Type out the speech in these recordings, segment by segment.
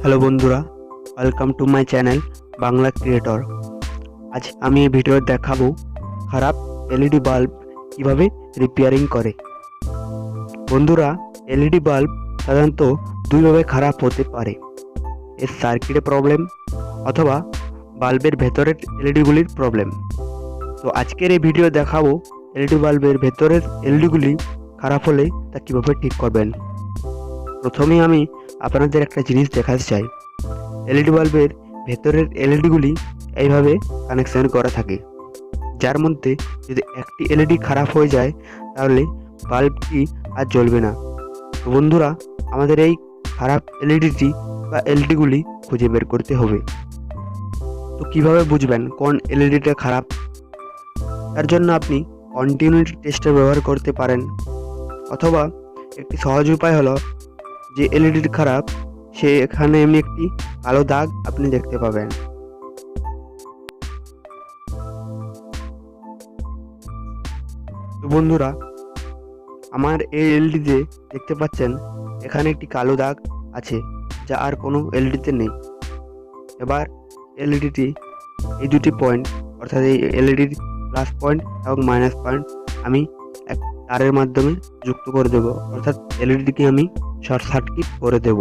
Hello বন্ধুরা, welcome to my channel Bangla creator. আজ আমি এই ভিডিও দেখাবো খারাপ এলইডি বাল্ব কিভাবে রিপেয়ারিং করে। বন্ধুরা, এলইডি বাল্ব সাধারণত দুইভাবে খারাপ হতে পারে, এর সার্কিটে প্রবলেম অথবা বাল্বের ভেতরের এলইডিগুলির প্রবলেম। তো আজকের এই ভিডিও দেখাবো এলইডি বাল্বের ভেতরের এলইডিগুলি খারাপ হলে তা কীভাবে ঠিক করবেন। প্রথমে আমি আপনাদের একটা জিনিস দেখাতে চাই। এলইডি বাল্বের ভেতরের এলইডিগুলি এইভাবে কানেকশন করা থাকে, যার মধ্যে যদি একটি এলইডি খারাপ হয়ে যায় তাহলে বাল্বটি আর জ্বলবে না। তো বন্ধুরা, আমাদের এই খারাপ এলইডিটি বা এলইডিগুলি খুঁজে বের করতে হবে। তো কিভাবে বুঝবেন কোন এলইডিটা খারাপ? তার জন্য আপনি কন্টিনিউটি টেস্টার ব্যবহার করতে পারেন, অথবা একটি সহজ উপায় হলো যে এলইডি খারাপ সেখানে এমনি একটি কালো দাগ আপনি দেখতে পাবেন। তো বন্ধুরা, আমার এই এলইডিতে দেখতে পাচ্ছেন এখানে একটি কালো দাগ আছে, যা আর কোনো এলইডিতে নেই। এবার এলইডিটি এই দুটি পয়েন্ট, অর্থাৎ এই এলইডির প্লাস পয়েন্ট এবং মাইনাস পয়েন্ট আমি এক তারের মাধ্যমে যুক্ত করে দেব, অর্থাৎ এলইডিকে আমি শর্ট সার্কিট করে দেব।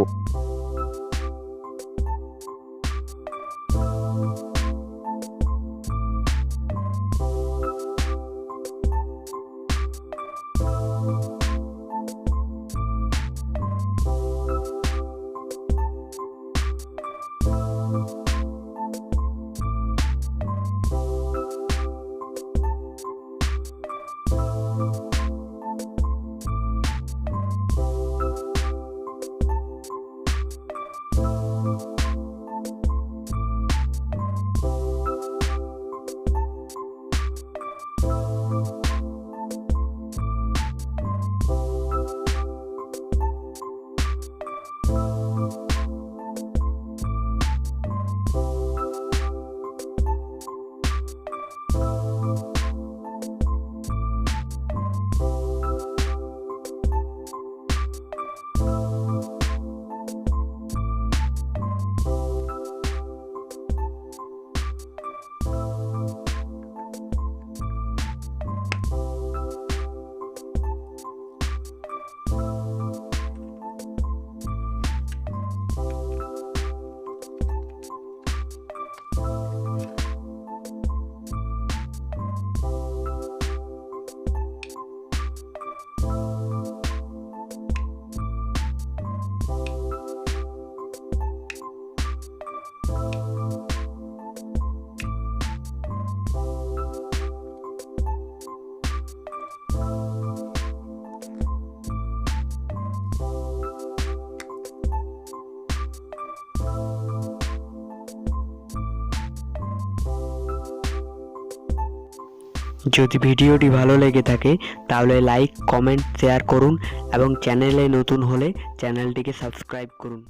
যদি ভিডিওটি ভালো লেগে থাকে তাহলে লাইক, কমেন্ট, শেয়ার করুন এবং চ্যানেলে নতুন হলে চ্যানেলটিকে সাবস্ক্রাইব করুন।